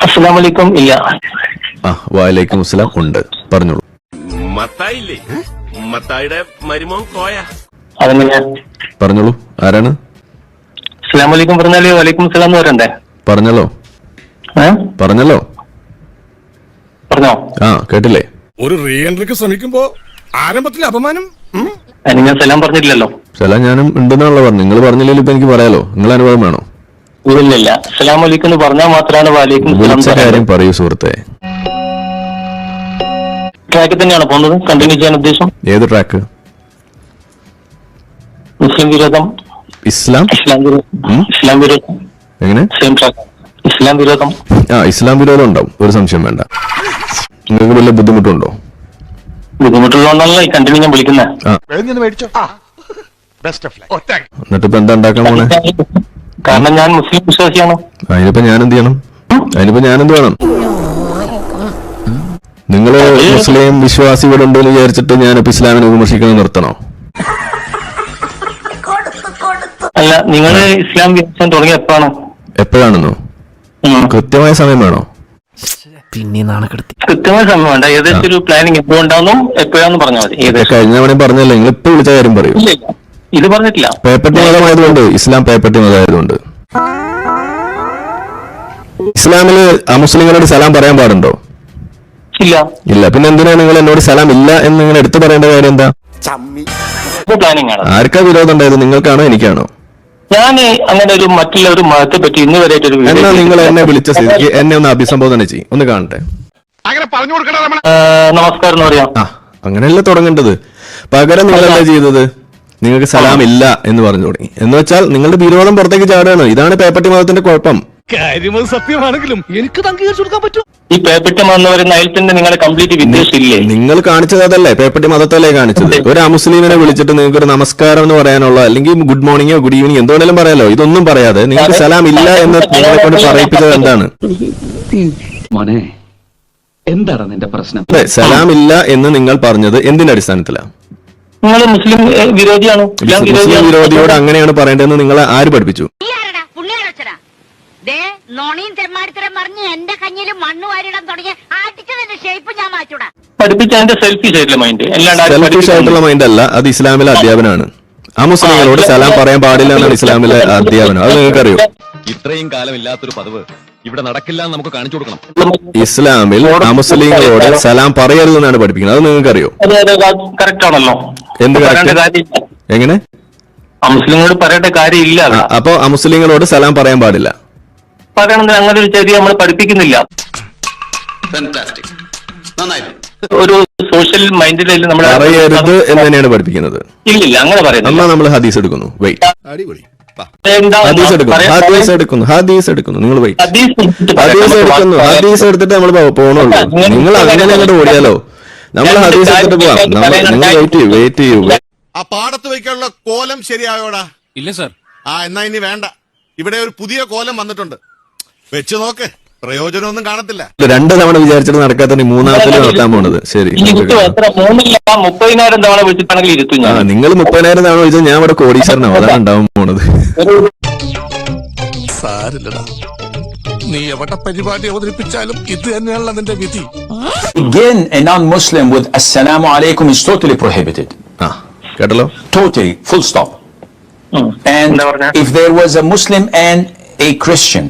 അസ്സലാമലൈക്കും. ഇല്ല. വലൈക്കും അസ്സലാം. ഉണ്ട്, പറഞ്ഞോളൂ. മത്തായില്ലേ, മത്തായിയുടെ മരുമോൻ കോയ. അതെങ്ങനെയാ? പറഞ്ഞോളൂ, ആരാണ്? അസ്സലാമലൈക്കും പറഞ്ഞാല് വലൈക്കും സലാം എന്ന് പറയണ്ടേ? പറഞ്ഞല്ലോ പറഞ്ഞല്ലോ. പറഞ്ഞോ? കേട്ടില്ലേ? ഒരു റീ എൻട്രിക്ക് ശ്രമിക്കുമ്പോ ആരംഭത്തിൽ അപമാനം. ഞാൻ സലാം പറഞ്ഞിട്ടില്ലല്ലോ. സലാം ഞാനും ഉണ്ടെന്നുള്ള പറഞ്ഞു. നിങ്ങൾ പറഞ്ഞില്ലെങ്കിൽ ഇപ്പൊ എനിക്ക് പറയാലോ. നിങ്ങൾ അനുഭവം വേണോ? ഇല്ലില്ല. അസ്സലാമലൈക്കും എന്ന് പറഞ്ഞാൽ മാത്രമാണ് വലൈക്കും സലാം. കാര്യം പറയൂ സുഹൃത്തെ. ട്രാക്ക് തന്നെയാണ് പോകുന്നത്, കണ്ടിന്യൂ ചെയ്യാൻ ഉദ്ദേശം? ഏത് ട്രാക്ക്? മുസ്ലിം വിരോധം. ഇസ്ലാം വിരോധം. എങ്ങനെ? Same track. ഇസ്ലാം വിരോധം. ഇസ്ലാം വിരോധം ഉണ്ടാവും, ഒരു സംശയം വേണ്ട. നിങ്ങൾക്ക് വല്ല ബുദ്ധിമുട്ടുണ്ടോ? ബുദ്ധിമുട്ടുള്ളതുകൊണ്ടാണല്ലോ ഈ കണ്ടിന്യൂ ഞാൻ വിളിക്കുന്നത്. എന്നിട്ട് ഇപ്പൊ എന്താ ഉണ്ടാക്കാൻ പോണേ? കാരണം ഞാൻ മുസ്ലിം വിശ്വാസിയാണ്. അതിനിപ്പോ ഞാൻ എന്ത് ചെയ്യണം? വേണം? നിങ്ങള് മുസ്ലിം വിശ്വാസി ഇവിടെ ഉണ്ടെന്ന് വിചാരിച്ചിട്ട് ഞാനിപ്പോ ഇസ്ലാമിനെ വിമർശിക്കുന്നത് നിർത്തണോ? അല്ല, നിങ്ങള് ഇസ്ലാം വിശ്വാസം തുടങ്ങി എപ്പോഴാണെന്നോ? കൃത്യമായ സമയം വേണോ? പിന്നെ നാണക്കെടുത്തി. കൃത്യമായ സമയം വേണ്ട. ഏകദേശം ഒരു പ്ലാനിങ് എപ്പോഴുണ്ടാവും, എപ്പോഴാന്ന് പറഞ്ഞാൽ മതി. കഴിഞ്ഞ തവണ പറഞ്ഞല്ലേ, നിങ്ങൾ ഇപ്പൊ വിളിച്ച കാര്യം പറയൂ. ഇത് പറഞ്ഞിട്ടില്ല. പേപ്പട്ടി മതമായതുകൊണ്ട്, ഇസ്ലാം പേപ്പട്ടി മതമായതുകൊണ്ട് ഇസ്ലാമില് അമുസ്ലിങ്ങളോട് സലാം പറയാൻ പാടുണ്ടോ? ഇല്ല. പിന്നെ എന്തിനാണ് നിങ്ങൾ എന്നോട് സലാം ഇല്ല എന്ന് നിങ്ങൾ എടുത്തു പറയേണ്ട കാര്യം എന്താ? പ്ലാനിങ് ആണ്. ആർക്കാ വിരോധം ഉണ്ടായത്? നിങ്ങൾക്കാണോ എനിക്കാണോ? ഞാൻ അങ്ങനെ ഒരു മറ്റുള്ള ഒരു മതത്തെ പറ്റി ഇന്ന് വരെ എന്നാ നിങ്ങൾ എന്നെ വിളിച്ച സ്ഥിതിക്ക് എന്നെ ഒന്ന് അഭിസംബോധന ചെയ്യും, ഒന്ന് കാണട്ടെ. നമസ്കാരം എന്ന് പറയാം. അങ്ങനെയല്ല തുടങ്ങേണ്ടത്. പകരം നിങ്ങൾ എന്താ ചെയ്തത്? നിങ്ങൾക്ക് സലാം ഇല്ല എന്ന് പറഞ്ഞു തുടങ്ങി. എന്ന് വെച്ചാൽ നിങ്ങളുടെ വിരോധം പുറത്തേക്ക് ചാടുകയാണ്. ഇതാണ് പേപ്പട്ടി മതത്തിന്റെ കുഴപ്പം. കാര്യം സത്യമാണെങ്കിലും എനിക്ക് അംഗീകരിച്ചു കൊടുക്കാൻ പറ്റും. ഈ പേപ്പട്ടി മതം എന്ന് പറയുന്ന അതിൽ തന്നെ നിങ്ങളെ കംപ്ലീറ്റ് വിദ്വേഷമില്ലേ? നിങ്ങൾ കാണിച്ചത് അതല്ലേ, പേപ്പട്ടി മതത്തല്ലേ കാണിച്ചത്. ഒരു അമുസ്ലിമിനെ വിളിച്ചിട്ട് നിങ്ങൾക്ക് ഒരു നമസ്കാരം എന്ന് പറയാനുള്ള, അല്ലെങ്കിൽ ഗുഡ് മോർണിംഗോ ഗുഡ് ഈവനിങ് എന്തുവേണേലും പറയാലോ. ഇതൊന്നും പറയാതെ നിങ്ങൾക്ക് സലാം ഇല്ല എന്ന് നിങ്ങളെ കൊണ്ട് പറയിപ്പിച്ചത് എന്താണ്? മോനെ, എന്താണ് നിന്റെ പ്രശ്നം? സലാം ഇല്ല എന്ന് നിങ്ങൾ പറഞ്ഞത് എന്തിന്റെ അടിസ്ഥാനത്തിലാണ്? നിങ്ങൾ മുസ്ലിം വിരോധിയാണ്. മുസ്ലിം വിരോധിയോട് അങ്ങനെയാണ് പറയേണ്ടതെന്ന് നിങ്ങളെ ആര് പഠിപ്പിച്ചു? പഠിപ്പിച്ച സെൽഫിഷ് ആയിട്ടുള്ള മൈൻഡ്. സെൽഫിഷ് ആയിട്ടുള്ള മൈൻഡ് അല്ല, അത് ഇസ്ലാമിലെ അധ്യാപനമാണ്. ആ മുസ്ലിങ്ങളോട് സലാം പറയാൻ പാടില്ല എന്നാണ് ഇസ്ലാമിലെ അധ്യാപനം. അത് നിങ്ങൾക്കറിയോ? ഇത്രയും കാലം ഇല്ലാത്തൊരു പതിവ് ഇവിടെ നടക്കില്ല എന്ന് നമുക്ക് കാണിച്ചു കൊടുക്കണം. ഇസ്ലാമിൽ അമുസ്ലിങ്ങളോട് സലാം പറയരുതെന്നാണ് പഠിപ്പിക്കുന്നത്. അത് നിങ്ങൾക്കറിയോ? കറക്റ്റ് ആണല്ലോ. എന്ത് എങ്ങനെ? മുസ്ലിങ്ങളോട് പറയേണ്ട കാര്യമില്ല. അപ്പൊ അമുസ്ലിങ്ങളോട് സലാം പറയാൻ പാടില്ല പറയണമെന്ന് അങ്ങനെ ഒരു ചര്യ നമ്മൾ പഠിപ്പിക്കുന്നില്ല. ഒരു സോഷ്യൽ മൈൻഡിൽ നമ്മൾ പറയരുത് എന്ന് തന്നെയാണ് പഠിപ്പിക്കുന്നത്. ഇല്ലില്ല, അങ്ങനെ പറയുന്നത്. എന്നാ നമ്മൾ ഹദീസ് എടുക്കുന്നു. ഹദീസ് എടുക്കുന്നു. നിങ്ങൾ ഹദീസ് എടുത്തിട്ട് നമ്മൾ പോണുള്ളൂ. നിങ്ങൾ അങ്ങനെ അങ്ങോട്ട് ഓടിയാലോ? നമ്മൾ ഹദീസ് എടുത്തിട്ട് പോവാം. നിങ്ങൾ വെയിറ്റ് ചെയ്യൂ. ആ പാടത്ത് വയ്ക്കാനുള്ള കോലം ശരിയായോടാ? ഇല്ല സർ. എന്നാ ഇനി വേണ്ട. ഇവിടെ ഒരു പുതിയ കോലം വന്നിട്ടുണ്ട്, വെച്ച് നോക്ക്. പ്രയോജനമൊന്നും കാണത്തില്ല. 2 തവണ വിചാരിച്ചിട്ട് നടക്കാത്ത 3ാമത്തിൽ നടത്താൻ പോണത്. ശരി, 30,000 തവണ വിളിച്ചിട്ടാണെങ്കിൽ ഇരുത്തും. നിങ്ങൾ 30,000 തവണ വിളിച്ചാൽ ഞാൻ ഇവിടെ കോടീശ്വരനോ? അതാണ് ഉണ്ടാവാൻ പോണത്. സാരില്ലടാ, നീ എവിടെ പരിപാടി അവതരിപ്പിച്ചാലും ഇത് തന്നെയാണല്ലോ നിന്റെ വിധി. Again, a non-Muslim with Assalamu alaikum is totally prohibited. കേട്ടല്ലോ? Totally, full stop. And if there was a Muslim and a Christian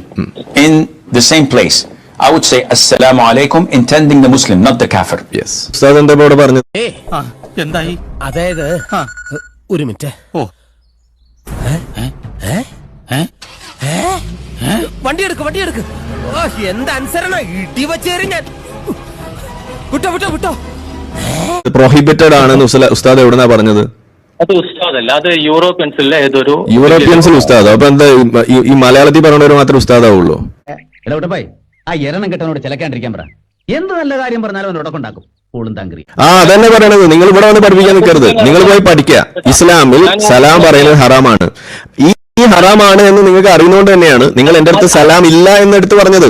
in the same place, I would say Assalamu alaikum, intending the Muslim, not the kafir. Yes. ഉസ്താദ് എന്താ ഇവിടെ പറഞ്ഞത്? എന്തായി? അതായത് ഒരു minute. വണ്ടി എടുക്ക്. എന്താ അനുസരണ? ഇടി വച്ചേരും ഞാൻ. വിട്ടോ. പ്രോഹിബിറ്റഡ് ആണെന്ന് ഉസ്താദ് എവിടുന്നാ പറഞ്ഞത്? അത് ഉസ്താദല്ല, അത് യൂറോപ്യൻസിൽ ഉസ്താദ്. അപ്പൊ എന്താ ഈ മലയാളത്തിൽ പറഞ്ഞവര് മാത്രമേ ഉസ്താദാവുള്ളൂ? ആ എരണം കെട്ടവനോട് ചിലക്കാണ്ടിരിക്കാൻ പറ. എന്ത് നല്ല കാര്യം പറഞ്ഞാലും അവൻ ഉടക്കുണ്ടാക്കും. അതന്നെ പറയണത്. നിങ്ങൾ ഇവിടെ വന്ന് പഠിപ്പിക്കാൻ നിൽക്കരുത്. നിങ്ങൾ പോയി പഠിക്കുക. ഇസ്ലാമിൽ സലാം പറയുന്നത് ഹറാമാണ്. ഈ ഹറാമാണ് എന്ന് നിങ്ങൾക്ക് അറിയുന്നതുകൊണ്ട് തന്നെയാണ് നിങ്ങൾ എന്റെ അടുത്ത് സലാം ഇല്ല എന്ന് എടുത്ത് പറഞ്ഞത്.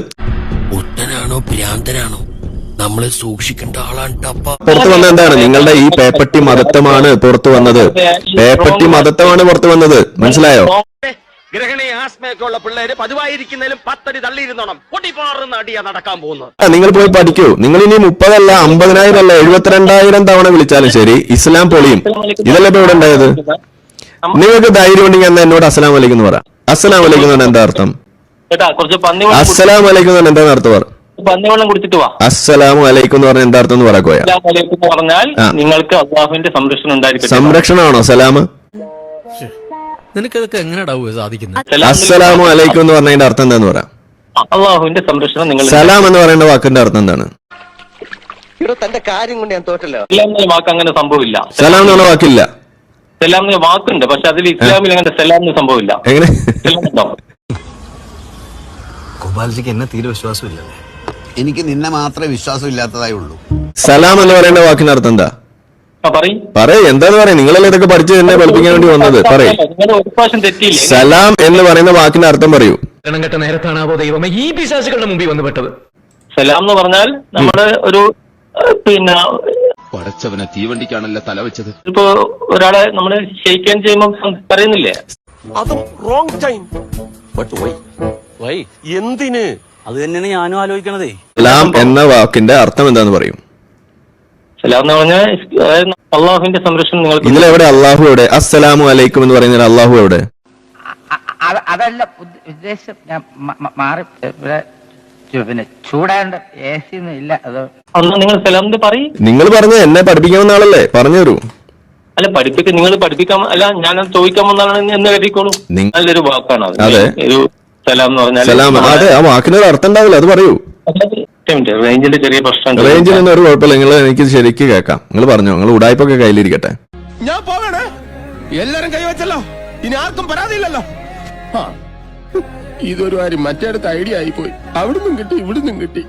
ഒട്ടനാണോ ഭ്രാന്തനാണോ? നമ്മളെ സൂക്ഷിക്കേണ്ട ആളാണ്. പുറത്തു വന്നത് എന്താണ്? നിങ്ങളുടെ ഈ പേപ്പട്ടി മതത്വമാണ് പുറത്തു വന്നത്. പേപ്പട്ടി മതത്വമാണ് പുറത്തു വന്നത്. മനസ്സിലായോ? ഗ്രഹണി ആസ്മയൊക്കെ ഉള്ള പിള്ളേര് പതിവായിരിക്കുന്നതിലും 10 അടി തള്ളിയിരുന്നോണം പൊട്ടിപ്പാറുന്ന അടിയാ നടക്കാൻ പോകുന്നത്. നിങ്ങൾ പോയി പഠിക്കൂ. നിങ്ങൾ ഇനി 30 അല്ല 50,000 അല്ല 72,000 തവണ വിളിച്ചാലും ശരി, ഇസ്ലാം പൊളിയും. ഇതല്ലേ ഇപ്പൊ ഇവിടെ ഉണ്ടായത്? നിങ്ങൾക്ക് ധൈര്യം ഉണ്ടെങ്കിൽ എന്നാ എന്നോട് അസ്സലാം വലൈക്കും എന്ന് പറ. അസ്സലാം വലൈക്കും എന്ന് എന്താ അർത്ഥം? കുറച്ച് അസ്സലാം വലൈക്കും എന്ന് എന്താ അർത്ഥം? പറ. പന്നിവെള്ളം കുടിച്ചിട്ട് വാ. അസ്സലാമു അലൈക്കും എന്ന് പറഞ്ഞ എന്താ അർത്ഥം എന്ന് പറയാ? പറഞ്ഞാൽ നിങ്ങൾക്ക് അള്ളാഹുവിന്റെ സംരക്ഷണം ഉണ്ടായിരിക്കും. സംരക്ഷണമാണോ സലാം? നിനക്കതൊക്കെ എങ്ങനെയാ സാധിക്കുന്നത്? അസ്സലാമു അലൈക്കും എന്ന് പറഞ്ഞതിന്റെ അർത്ഥം എന്താന്ന് പറയാം? അള്ളാഹുവിന്റെ സംരക്ഷണം നിങ്ങൾ. സലാം എന്ന് പറയുന്ന വാക്കിന്റെ അർത്ഥം എന്താണ്? തന്റെ കാര്യം കൊണ്ട് ഞാൻ തോറ്റല്ലോ. സലാം എന്ന വാക്ക് അങ്ങനെ സംഭവമില്ല. സലാം എന്ന് പറഞ്ഞ വാക്കില്ല. സലാം എന്ന വാക്കുണ്ട്, പക്ഷെ അതിൽ ഇസ്ലാമിൽ അങ്ങനെ സലാം എന്ന് സംഭവമില്ല. എങ്ങനെ? ഗോപാൽജിക്ക് എന്നെ തീരെ വിശ്വാസമില്ല. എനിക്ക് നിന്നെ മാത്രമേ വിശ്വാസം ഇല്ലാത്തതായി ഉള്ളൂ. സലാം എന്ന് പറയുന്ന വാക്കിന്റെ അർത്ഥം എന്താ? പറയ്, എന്താന്ന് പറയാ? നിങ്ങളല്ലേ ഇതൊക്കെ പഠിച്ച് എന്നെ പഠിപ്പിക്കാൻ വേണ്ടി വന്നത്? പറയ്. സലാം എന്ന് പറയുന്ന വാക്കിന്റെ അർത്ഥം പറയൂ. കെട്ട നേരത്താണാവോ ദൈവമേ ഈ പിശാചുകളുടെ മുമ്പിൽ വന്നു പെട്ടത്? സലാം എന്ന് പറഞ്ഞാൽ നമ്മുടെ ഒരു പടച്ചവനെ തീവണ്ടിക്കാണല്ലോ തല വെച്ചത്. ഇപ്പൊ ഒരാളെ നമ്മള് ക്ഷയിക്കാൻ ചെയ്യുമ്പോ പറയുന്നില്ലേ? അതും റോങ് ടൈം. എന്തിന്? അത് തന്നെയാണ് ഞാനും ആലോചിക്കണതേ. സലാം എന്ന വാക്കിന്റെ അർത്ഥം എന്താന്ന് പറയും? സലാം എന്ന് പറഞ്ഞാൽ അള്ളാഹുവിന്റെ സംരക്ഷണം നിങ്ങൾക്ക്. ഇതിലെവിടെ അള്ളാഹു എവിടെ? അസ്സലാമു അലൈക്കും എന്ന് പറയുന്ന അള്ളാഹു എവിടെ? അതല്ല ഉദ്ദേശം. ഞാൻ മാറി പിന്നെ ചൂടാണ്ട് AC ഒന്നും ഇല്ല. അത് നിങ്ങൾ സലാം പറയും. നിങ്ങൾ പറഞ്ഞ എന്നെ പഠിപ്പിക്കാവുന്ന ആളല്ലേ, പറഞ്ഞു തരൂ. അല്ല പഠിപ്പിക്കാൻ നിങ്ങൾ പഠിപ്പിക്കാൻ അല്ല, ഞാനത് ചോദിക്കാൻ വന്നാണ് എന്ന് കരുതിക്കോളൂ. നല്ലൊരു വാക്കാണ് അത്. അതെ, ഒരു സലാം എന്ന് പറഞ്ഞാൽ സലാം. അതെ, ആ വാക്കിനൊരു അർത്ഥം ഉണ്ടാവില്ല, അത് പറയൂ. റേഞ്ചിന്റെ ചെറിയ പ്രശ്നം. റേഞ്ചിനൊന്നും ഒരു കുഴപ്പമില്ല. നിങ്ങൾ എനിക്ക് ശരിക്ക് കേൾക്കാം. നിങ്ങൾ പറഞ്ഞോ. നിങ്ങൾ ഉടായ്പൊക്കെ കയ്യിലിരിക്കട്ടെ. ഞാൻ പോകണേ. എല്ലാരും കൈവച്ചല്ലോ, ഇനി ആർക്കും പരാതിയില്ലല്ലോ. ഇതൊരു കാര്യം മറ്റേടത്ത് ഐഡിയ ആയിപ്പോയി. അവിടുന്നും കിട്ടി ഇവിടുന്നും കിട്ടി.